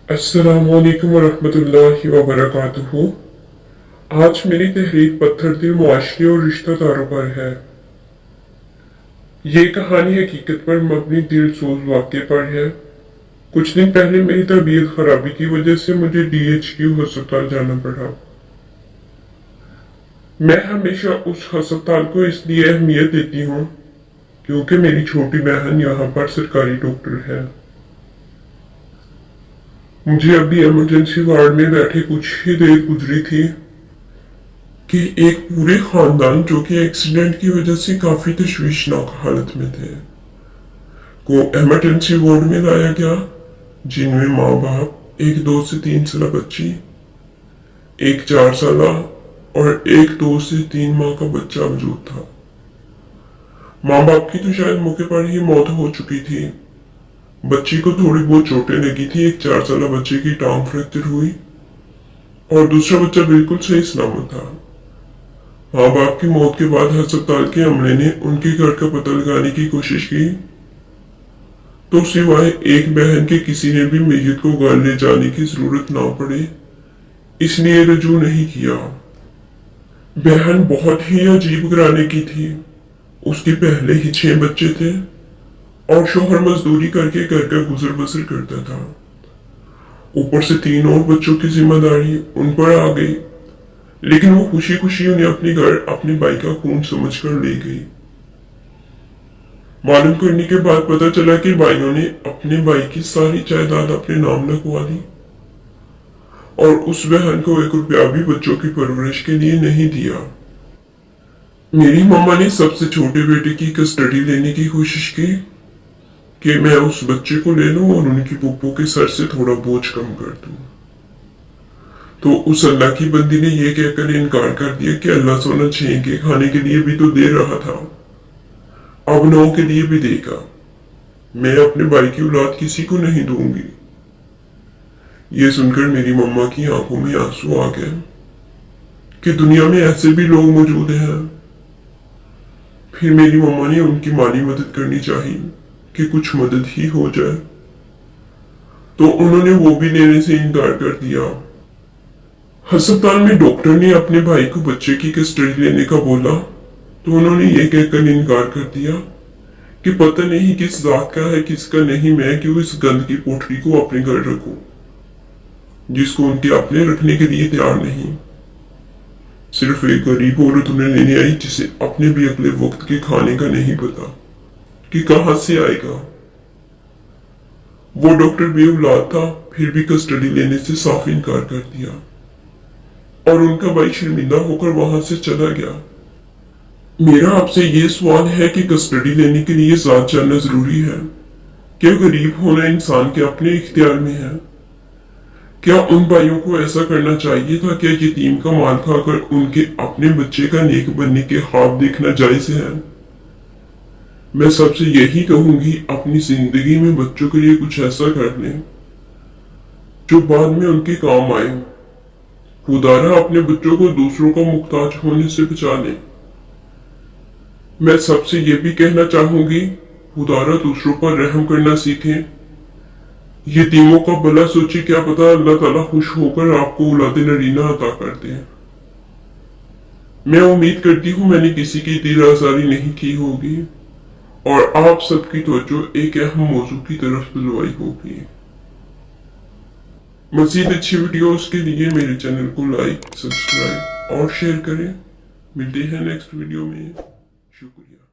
السلام علیکم ورحمۃ اللہ وبرکاتہ۔ آج میری تحریر پتھر دل معاشرے اور رشتہ داروں پر ہے۔ یہ کہانی حقیقت پر مبنی دل سوز واقعے پر ہے۔ کچھ دن پہلے میری طبیعت خرابی کی وجہ سے مجھے DHQ ہسپتال جانا پڑا۔ میں ہمیشہ اس ہسپتال کو اس لیے اہمیت دیتی ہوں کیونکہ میری چھوٹی بہن یہاں پر سرکاری ڈاکٹر ہے۔ مجھے ابھی ایمرجنسی وارڈ میں بیٹھے کچھ ہی دیر گزری تھی کہ ایک پورے خاندان جو کہ ایکسیڈنٹ کی وجہ سے کافی تشویشناک حالت میں تھے کو ایمرجنسی وارڈ میں لایا گیا، جن میں ماں باپ، ایک 2 سے 3 سالہ بچی، ایک 4 سالہ اور ایک 2 سے 3 ماہ کا بچہ موجود تھا۔ ماں باپ کی تو شاید موقع پر ہی موت ہو چکی تھی۔ بچی کو تھوڑی بہت چوٹیں لگی تھی، ایک 4 سالہ بچے کی ٹانگ فریکچر ہوئی اور دوسرا بچہ بالکل صحیح سلامت تھا۔ ماں باپ کی موت کے بعد ہسپتال کے عملے نے ان کے گھر کا پتہ لگانے کی کوشش کی تو سوائے ایک بہن کے کسی نے بھی میت کو گھر لے جانے کی ضرورت نہ پڑے اس لیے رجوع نہیں کیا۔ بہن بہت ہی عجیب گھرانے کی تھی۔ اس کے پہلے ہی 6 بچے تھے اور شوہر مزدوری کر کے گھر کا گزر بسر کرتا تھا۔ اوپر سے 3 اور بچوں کی ذمہ داری ان پر آ گئی، لیکن وہ خوشی خوشی انہیں اپنے گھر اپنے بھائی کا خون سمجھ کر لے گئی۔ معلوم کرنے کے بعد پتا چلا کہ بھائیوں نے اپنے بھائی کی ساری جائیداد اپنے نام لگوا لی اور اس بہن کو 1 روپیہ بھی بچوں کی پرورش کے لیے نہیں دیا۔ میری ماما نے سب سے چھوٹے بیٹے کی کسٹڈی لینے کی کوشش کی کہ میں اس بچے کو لے لوں اور ان کی پھپھو کے سر سے تھوڑا بوجھ کم کر دوں، تو اس اللہ کی بندی نے یہ کہہ کر انکار کر دیا کہ اللہ سونا 6 کے کھانے کے لیے بھی تو دے رہا تھا، اب 9 کے لیے بھی دے گا۔ میں اپنے بھائی کی اولاد کسی کو نہیں دوں گی۔ یہ سن کر میری ماما کی آنکھوں میں آنسو آ گئے کہ دنیا میں ایسے بھی لوگ موجود ہیں۔ پھر میری ماما نے ان کی مالی مدد کرنی چاہی کہ کچھ مدد ہی ہو جائے، تو انہوں نے وہ بھی لینے سے انکار کر دیا۔ ہسپتال میں ڈاکٹر نے اپنے بھائی کو بچے کی کسٹڈی لینے کا بولا تو انہوں نے یہ کہہ کر انکار کر دیا کہ پتہ نہیں کس ذات کا ہے کس کا نہیں، میں کیوں اس گند کی پوٹلی کو اپنے گھر رکھوں جس کو ان کے اپنے رکھنے کے لیے تیار نہیں۔ صرف ایک غریب عورت انہیں لینے آئی جسے اپنے بھی اگلے وقت کے کھانے کا نہیں پتا کہ کہاں سے آئے گا۔ وہ ڈاکٹر بے اولاد تھا، پھر بھی کسٹڈی لینے سے صاف انکار کر دیا اور ان کا بھائی شرمندہ ہو کر وہاں سے چلا گیا۔ میرا آپ سے یہ سوال ہے کہ کسٹڈی لینے کے لیے ذات جاننا ضروری ہے؟ کیا غریب ہونا انسان کے اپنے اختیار میں ہے؟ کیا ان بھائیوں کو ایسا کرنا چاہیے تھا؟ کیا یتیم کا مال کھا کر ان کے اپنے بچے کا نیک بننے کے خواب دیکھنا جائز ہے؟ میں سب سے یہی کہوں گی، اپنی زندگی میں بچوں کے لیے کچھ ایسا کر لیں جو بعد میں ان کے کام آئے۔ خدارا اپنے بچوں کو دوسروں کا محتاج ہونے سے بچا لیں۔ میں سب سے یہ بھی کہنا چاہوں گی، خدارا دوسروں پر رحم کرنا سیکھیں۔ یتیموں کا بھلا سوچیں، کیا پتا اللہ تعالیٰ خوش ہو کر آپ کو اولاد نرینہ عطا کر دے۔ میں امید کرتی ہوں میں نے کسی کی دل آزاری نہیں کی ہوگی اور آپ سب کی توجہ ایک اہم موضوع کی طرف دلوائی ہوگی۔ مزید اچھی ویڈیوز کے لیے میرے چینل کو لائک، سبسکرائب اور شیئر کریں۔ ملتے ہیں نیکسٹ ویڈیو میں۔ شکریہ۔